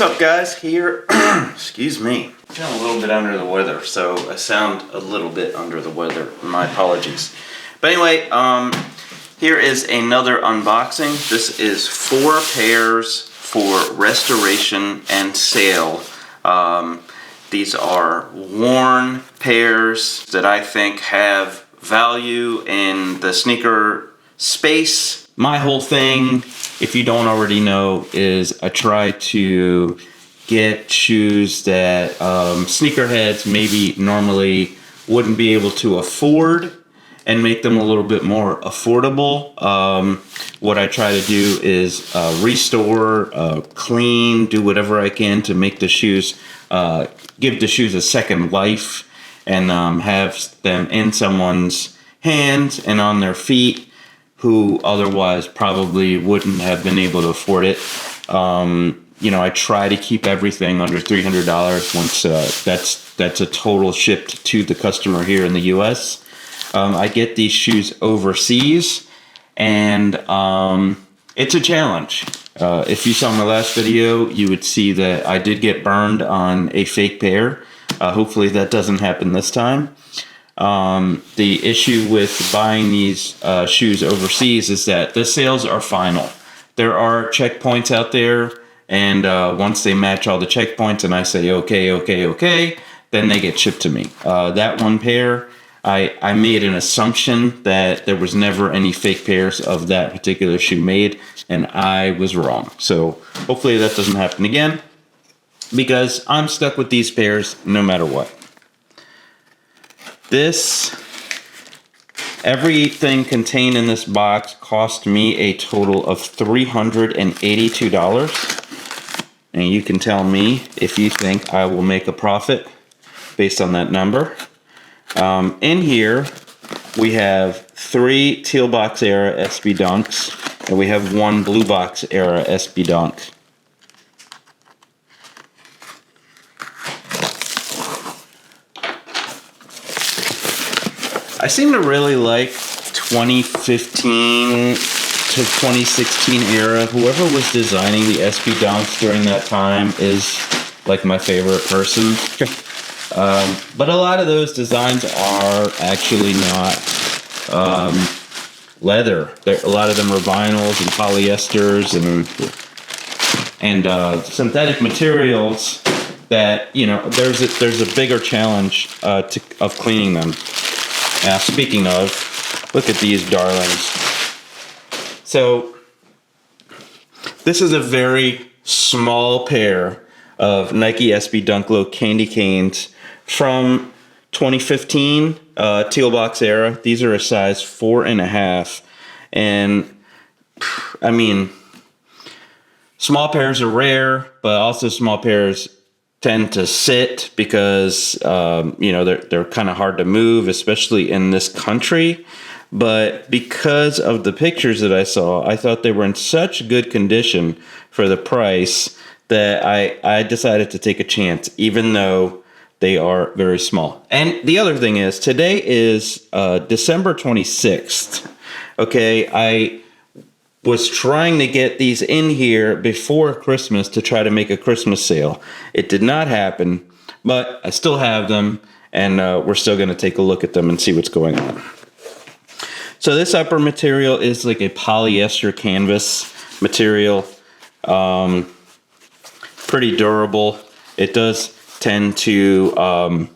What's up, guys? Here, excuse me, I'm feeling a little bit under the weather, so I sound a little bit under the weather. My apologies. But anyway, here is another unboxing. This is 4 pairs for restoration and sale. These are worn pairs that I think have value in the sneaker space. My whole thing, if you don't already know, is I try to get shoes that sneakerheads maybe normally wouldn't be able to afford and make them a little bit more affordable. What I try to do is restore, clean, do whatever I can to make the shoes, give the shoes a second life, and have them in someone's hands and on their feet who otherwise probably wouldn't have been able to afford it. I try to keep everything under $300 once that's a total shipped to the customer here in the US. I get these shoes overseas, and it's a challenge. If you saw my last video, you would see that I did get burned on a fake pair. Hopefully that doesn't happen this time. The issue with buying these shoes overseas is that the sales are final. There are checkpoints out there, and once they match all the checkpoints and I say okay, then they get shipped to me. That one pair, I made an assumption that there was never any fake pairs of that particular shoe made, and I was wrong. So hopefully that doesn't happen again, because I'm stuck with these pairs no matter what. Everything contained in this box cost me a total of $382. And you can tell me if you think I will make a profit based on that number. In here, we have 3 teal box era SB Dunks, and we have 1 blue box era SB Dunk. I seem to really like 2015 to 2016 era. Whoever was designing the SB Dunks during that time is like my favorite person. But a lot of those designs are actually not leather. A lot of them are vinyls and polyesters and synthetic materials that, there's a bigger challenge of cleaning them. Now, speaking of, look at these darlings. So, this is a very small pair of Nike SB Dunk Low Candy Canes from 2015 teal box era. These are a size 4.5, and I mean, small pairs are rare, but also small pairs tend to sit because they're kind of hard to move, especially in this country. But because of the pictures that I saw, I thought they were in such good condition for the price that I decided to take a chance, even though they are very small. And the other thing is, today is December 26th. Okay, I was trying to get these in here before Christmas to try to make a Christmas sale. It did not happen, but I still have them, and we're still going to take a look at them and see what's going on. So this upper material is like a polyester canvas material. Pretty durable. It does tend to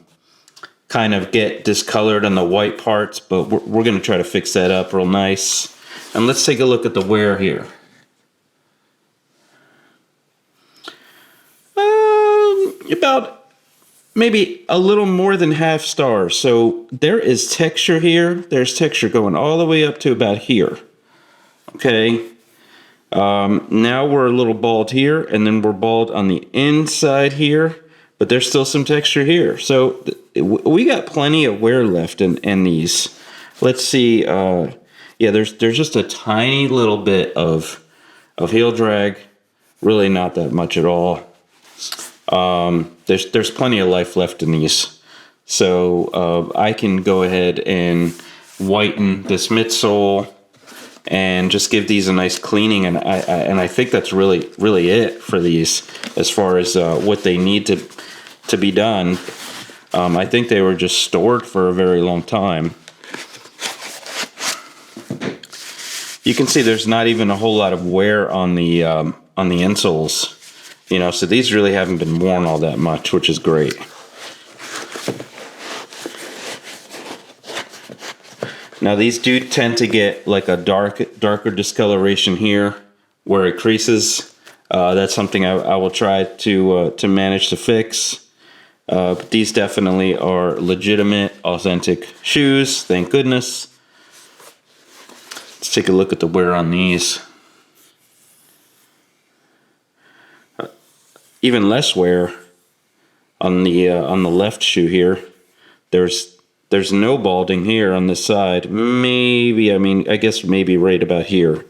kind of get discolored on the white parts, but we're going to try to fix that up real nice. And let's take a look at the wear here. About maybe a little more than half stars. So there is texture here. There's texture going all the way up to about here. Okay. Now we're a little bald here, and then we're bald on the inside here, but there's still some texture here. So we got plenty of wear left in these. Let's see. Yeah, there's just a tiny little bit of heel drag, really not that much at all. There's plenty of life left in these, so I can go ahead and whiten this midsole and just give these a nice cleaning. And I think that's really it for these as far as what they need to be done. I think they were just stored for a very long time. You can see there's not even a whole lot of wear on the insoles, you know, so these really haven't been worn all that much, which is great. Now these do tend to get like a darker discoloration here where it creases. That's something I will try to manage to fix. But these definitely are legitimate, authentic shoes, thank goodness. Let's take a look at the wear on these. Even less wear on the left shoe here. There's no balding here on this side. Maybe, I guess maybe right about here.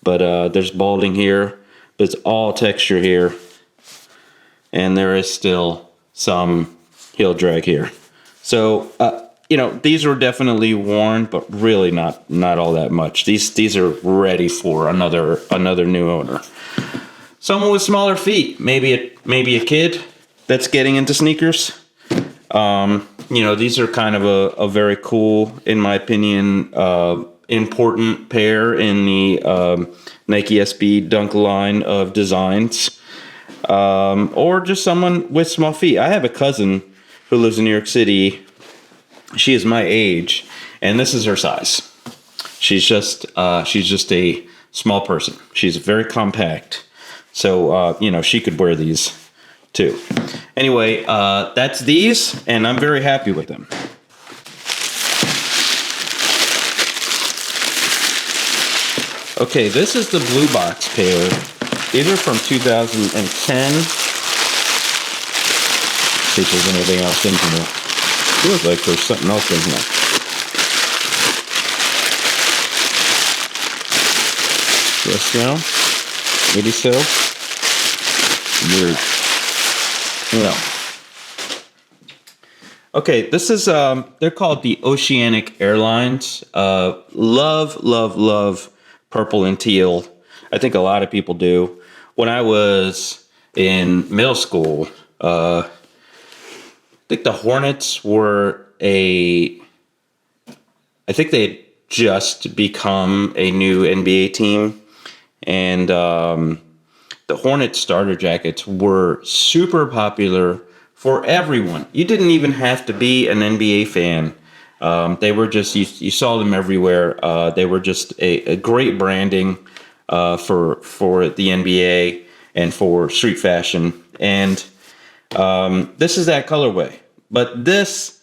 But there's balding here, but it's all texture here. And there is still some heel drag here. So, you know, these were definitely worn, but really not all that much. These are ready for another new owner. Someone with smaller feet, maybe a kid that's getting into sneakers. You know, these are kind of a very cool, in my opinion, important pair in the Nike SB Dunk line of designs. Or just someone with small feet. I have a cousin who lives in New York City. She is my age, and this is her size. She's just a small person. She's very compact. So, you know, she could wear these too. Anyway, that's these, and I'm very happy with them. Okay, this is the blue box pair. These are from 2010. Let's see if there's anything else in here. Feels like there's something else in here. Resale? Maybe so? Weird. No. Okay, this is, they're called the Oceanic Airlines. Love purple and teal. I think a lot of people do. When I was in middle school, I think the Hornets were I think they had just become a new NBA team. And the Hornets starter jackets were super popular for everyone. You didn't even have to be an NBA fan. They were just, you saw them everywhere. They were just a great branding for the NBA and for street fashion. And this is that colorway. But this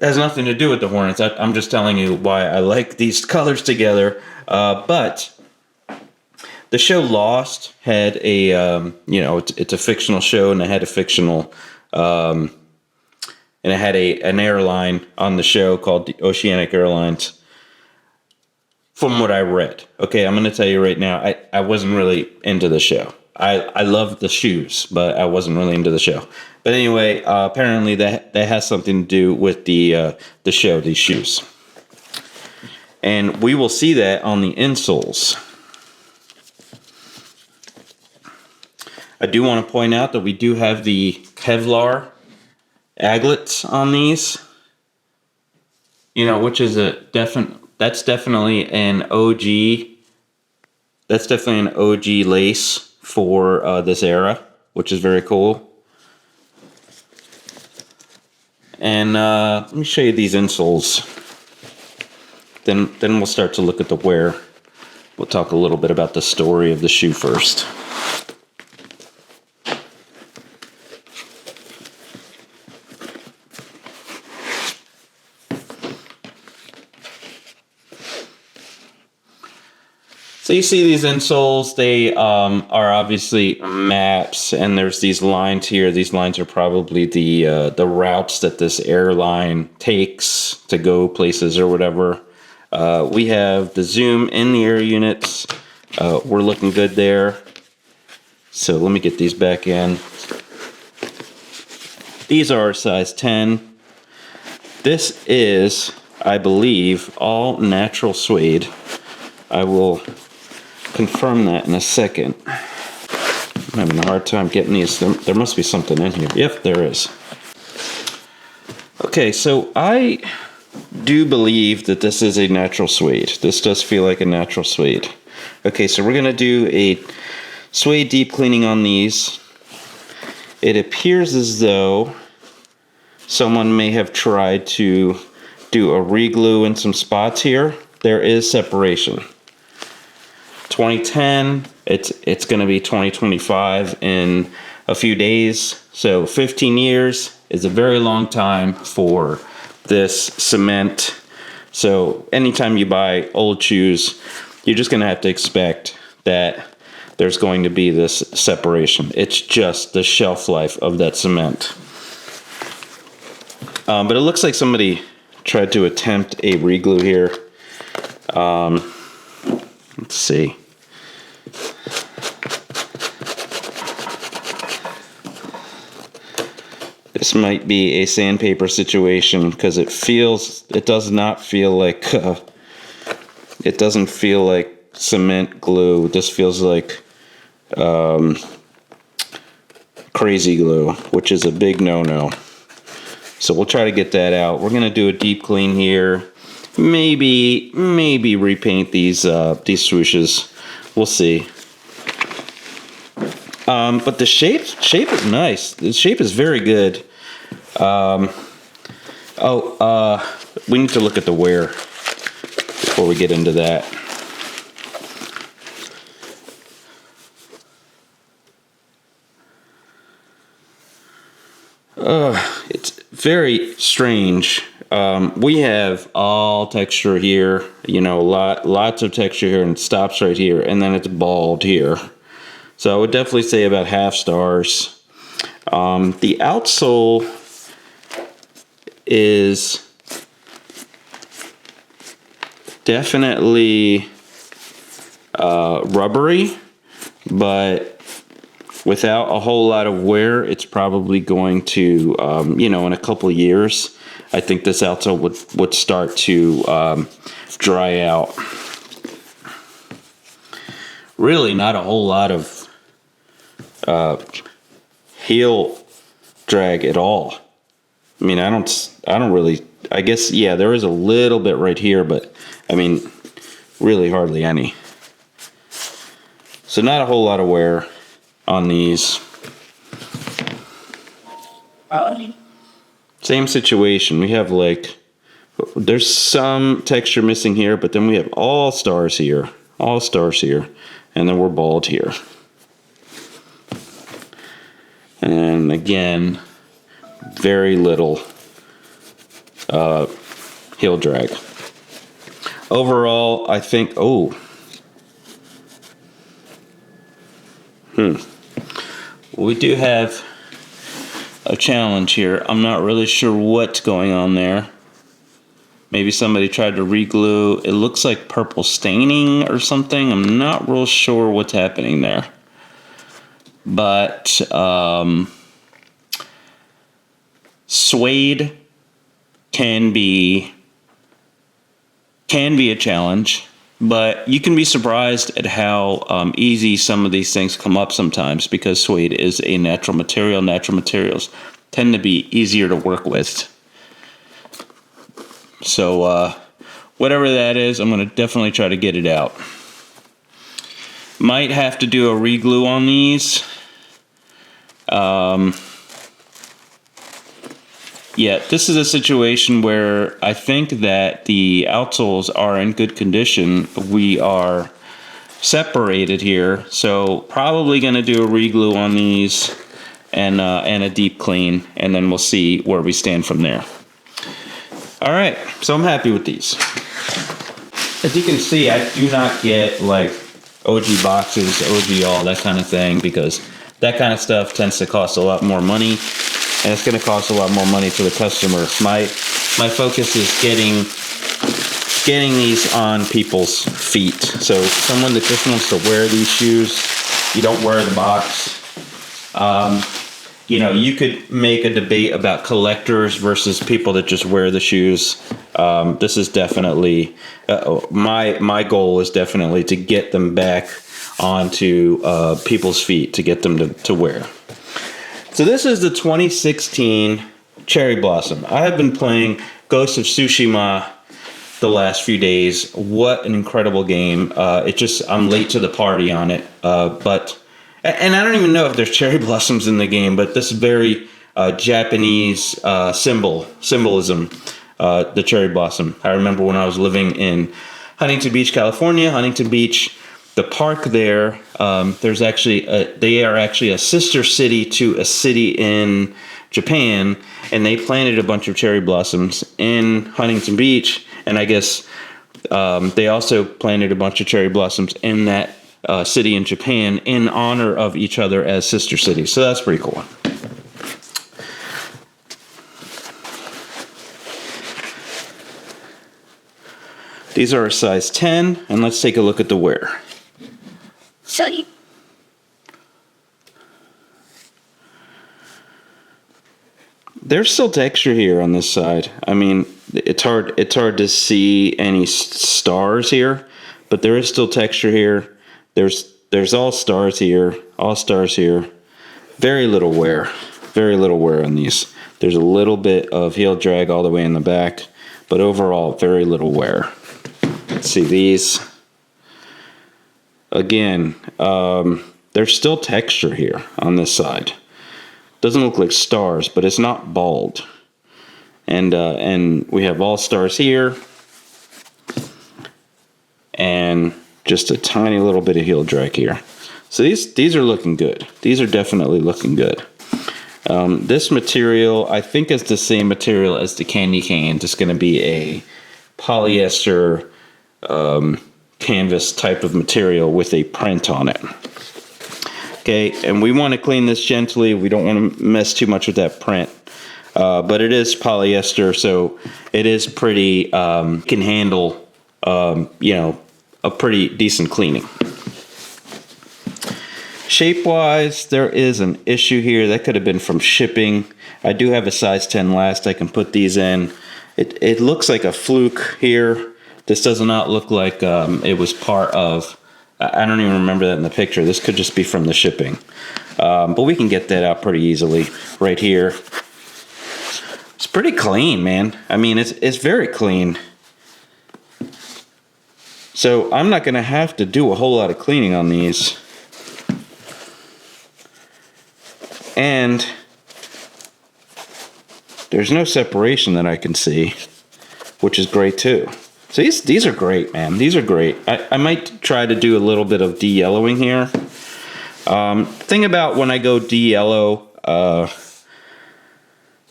has nothing to do with the Hornets. I'm just telling you why I like these colors together. But the show Lost had a, you know, it's a fictional show, and it had a fictional, and it had an airline on the show called the Oceanic Airlines. From what I read, okay, I'm going to tell you right now, I wasn't really into the show. I loved the shoes, but I wasn't really into the show. But anyway, apparently that has something to do with the show, these shoes. And we will see that on the insoles. I do want to point out that we do have the Kevlar aglets on these. You know, which is that's definitely an OG. That's definitely an OG lace for this era, which is very cool. And let me show you these insoles. Then we'll start to look at the wear. We'll talk a little bit about the story of the shoe first. So you see these insoles, they are obviously maps, and there's these lines here. These lines are probably the routes that this airline takes to go places or whatever. We have the zoom in the air units. We're looking good there. So let me get these back in. These are size 10. This is, I believe, all natural suede. I will confirm that in a second. I'm having a hard time getting these. There must be something in here. Yep, there is. Okay, so I do believe that this is a natural suede. This does feel like a natural suede. Okay, so we're going to do a suede deep cleaning on these. It appears as though someone may have tried to do a reglue in some spots here. There is separation. 2010, it's going to be 2025 in a few days. So 15 years is a very long time for this cement. So anytime you buy old shoes, you're just going to have to expect that there's going to be this separation. It's just the shelf life of that cement. But it looks like somebody tried to attempt a reglue here. Let's see. This might be a sandpaper situation because it does not feel like, it doesn't feel like cement glue. This feels like crazy glue, which is a big no-no. So we'll try to get that out. We're gonna do a deep clean here. Maybe repaint these swooshes. We'll see. But the shape is nice. The shape is very good. We need to look at the wear before we get into that. It's very strange. We have all texture here, lots of texture here, and it stops right here, and then it's bald here. So I would definitely say about half stars. The outsole is definitely rubbery, but without a whole lot of wear, it's probably going to, in a couple of years, I think this outsole would start to dry out. Really not a whole lot of heel drag at all. I mean, I don't really, I guess, yeah, there is a little bit right here, but I mean, really hardly any. So not a whole lot of wear on these. Same situation. We have there's some texture missing here, but then we have all stars here, and then we're bald here. And again, very little heel drag. Overall, I think, we do have a challenge here. I'm not really sure what's going on there. Maybe somebody tried to reglue. It looks like purple staining or something. I'm not real sure what's happening there. But suede can be a challenge, but you can be surprised at how easy some of these things come up sometimes, because suede is a natural material. Natural materials tend to be easier to work with. So whatever that is, I'm going to definitely try to get it out. Might have to do a reglue on these. Yeah, this is a situation where I think that the outsoles are in good condition. We are separated here, so probably going to do a reglue on these and a deep clean, and then we'll see where we stand from there. All right, so I'm happy with these. As you can see, I do not get like OG boxes, OG all, that kind of thing, because that kind of stuff tends to cost a lot more money, and it's going to cost a lot more money for the customer. My focus is getting these on people's feet. So someone that just wants to wear these shoes, you don't wear the box. you know, you could make a debate about collectors versus people that just wear the shoes. This is definitely my goal is definitely to get them back onto people's feet, to get them to wear. So this is the 2016 Cherry Blossom. I have been playing Ghost of Tsushima the last few days. What an incredible game. I'm late to the party on it. And I don't even know if there's cherry blossoms in the game, but this very Japanese symbolism, the cherry blossom. I remember when I was living in Huntington Beach, California. Huntington Beach, the park there, they are actually a sister city to a city in Japan, and they planted a bunch of cherry blossoms in Huntington Beach, and I guess they also planted a bunch of cherry blossoms in that city in Japan in honor of each other as sister cities. So that's pretty cool. These are a size 10, and let's take a look at the wear. So there's still texture here on this side. I mean, it's hard to see any stars here, but there is still texture here. There's all stars here. Very little wear on these. There's a little bit of heel drag all the way in the back, but overall very little wear. Let's see these. Again, there's still texture here on this side. Doesn't look like stars, but it's not bald. And we have all stars here, and just a tiny little bit of heel drag here. So these are looking good. These are definitely looking good. This material, I think, is the same material as the candy cane. It's going to be a polyester canvas type of material with a print on it. Okay, and we want to clean this gently. We don't want to mess too much with that print. But it is polyester, so it is pretty, can handle, a pretty decent cleaning. Shape-wise, there is an issue here. That could have been from shipping. I do have a size 10 last. I can put these in. It looks like a fluke here. This does not look like it was part of... I don't even remember that in the picture. This could just be from the shipping. But we can get that out pretty easily right here. It's pretty clean, man. I mean, it's very clean. So I'm not going to have to do a whole lot of cleaning on these. And there's no separation that I can see, which is great too. So these are great, man. These are great. I might try to do a little bit of de-yellowing here. Thing about when I go de-yellow,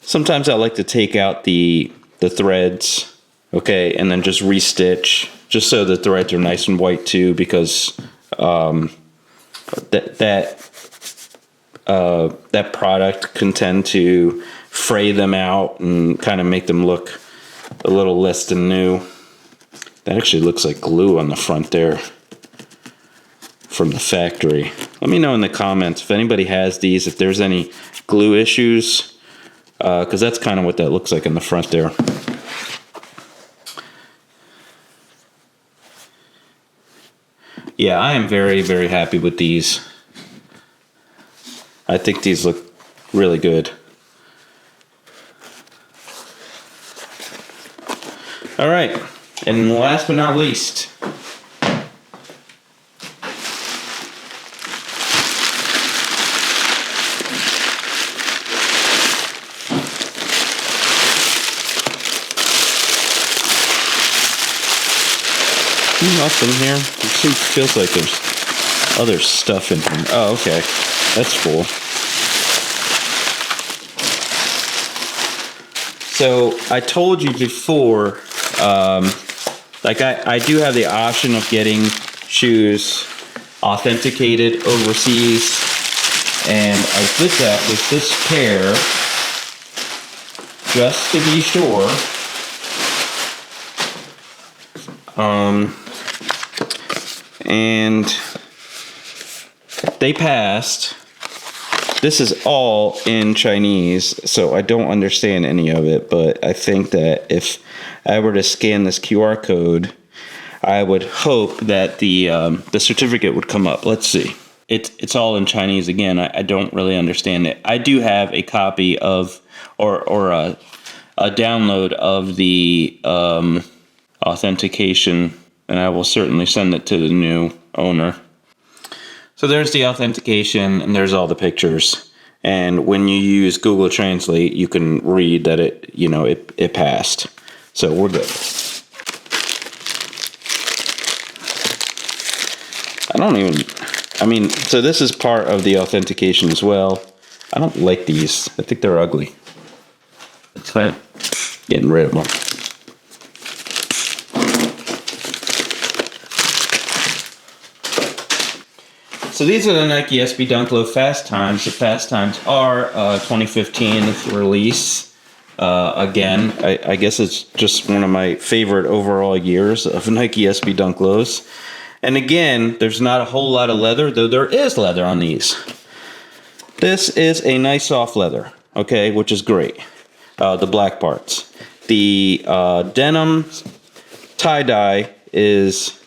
sometimes I like to take out the threads, okay, and then just restitch, just so the threads are nice and white too, because that product can tend to fray them out and kind of make them look a little less than new. That actually looks like glue on the front there from the factory. Let me know in the comments if anybody has these, if there's any glue issues, because that's kind of what that looks like in the front there. Yeah, I am very, very happy with these. I think these look really good. All right, and last but not least, nothing here. It feels like there's other stuff in here. Oh, okay. That's cool. So I told you before, I do have the option of getting shoes authenticated overseas, and I did that with this pair just to be sure. And they passed. this is all in Chinese, so I don't understand any of it, but I think that if I were to scan this QR code, I would hope that the certificate would come up. Let's see. It's all in Chinese again. I don't really understand it. I do have a copy of, or a download of the authentication, and I will certainly send it to the new owner. So there's the authentication, and there's all the pictures. And when you use Google Translate, you can read that it passed. So we're good. So this is part of the authentication as well. I don't like these. I think they're ugly. That's fine. Getting rid of them. So these are the Nike SB Dunk Low Fast Times. The Fast Times are 2015 release. Again, I guess it's just one of my favorite overall years of Nike SB Dunk Lows. And again, there's not a whole lot of leather, though there is leather on these. This is a nice soft leather, okay, which is great. The black parts. The denim tie-dye is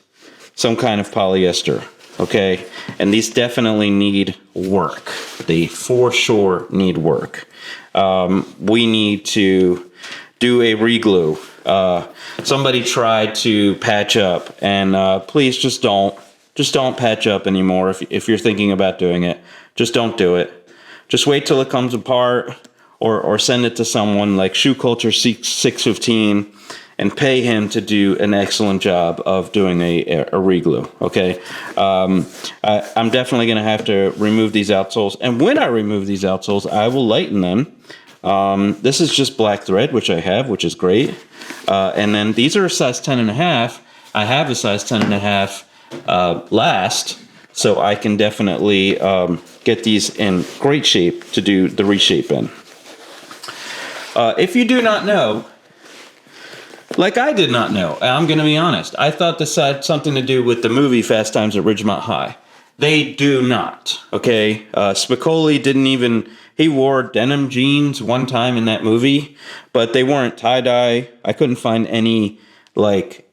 some kind of polyester, okay? And these definitely need work. They for sure need work. We need to do a reglue. Somebody tried to patch up, and please just don't patch up anymore. If you're thinking about doing it, just don't do it. Just wait till it comes apart, or send it to someone like Shoe Culture 615 and pay him to do an excellent job of doing a reglue. Okay, I'm definitely going to have to remove these outsoles, and when I remove these outsoles, I will lighten them. This is just black thread, which I have, which is great. And then these are a size 10.5. I have a size 10.5 last, so I can definitely get these in great shape to do the reshape in. If you do not know, like I did not know, I'm going to be honest, I thought this had something to do with the movie Fast Times at Ridgemont High. They do not, okay? Spicoli didn't even... He wore denim jeans one time in that movie, but they weren't tie-dye. I couldn't find any,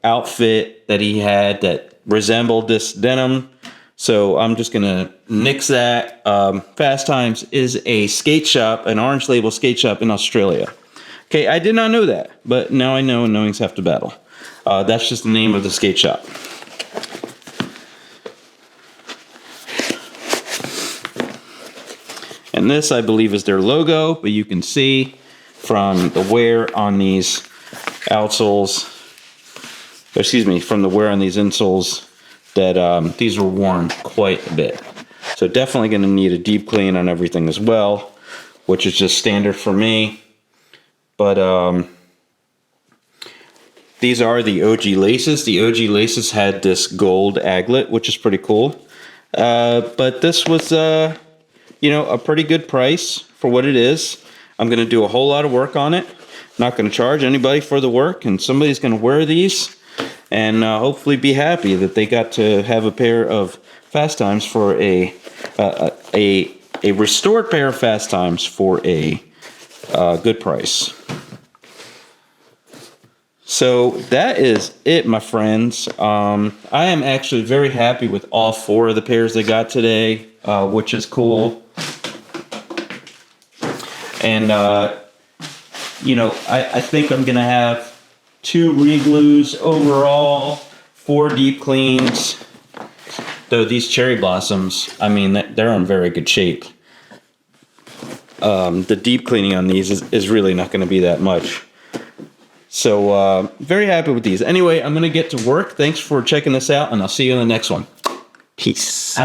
outfit that he had that resembled this denim. So I'm just going to nix that. Fast Times is a skate shop, an Orange Label skate shop in Australia. Okay, I did not know that, but now I know, and knowings have to battle. That's just the name of the skate shop. And this, I believe, is their logo, but you can see from the wear on these outsoles, from the wear on these insoles, that these were worn quite a bit. So definitely going to need a deep clean on everything as well, which is just standard for me. But these are the OG laces. The OG laces had this gold aglet, which is pretty cool. But this was... a pretty good price for what it is. I'm going to do a whole lot of work on it. Not going to charge anybody for the work, and somebody's going to wear these and hopefully be happy that they got to have a pair of Fast Times for a restored pair of Fast Times for a good price. So that is it, my friends. I am actually very happy with all 4 of the pairs they got today, which is cool. And, I think I'm going to have 2 reglues overall, 4 deep cleans. Though these cherry blossoms, they're in very good shape. The deep cleaning on these is really not going to be that much. So, very happy with these. Anyway, I'm going to get to work. Thanks for checking this out, and I'll see you in the next one. Peace.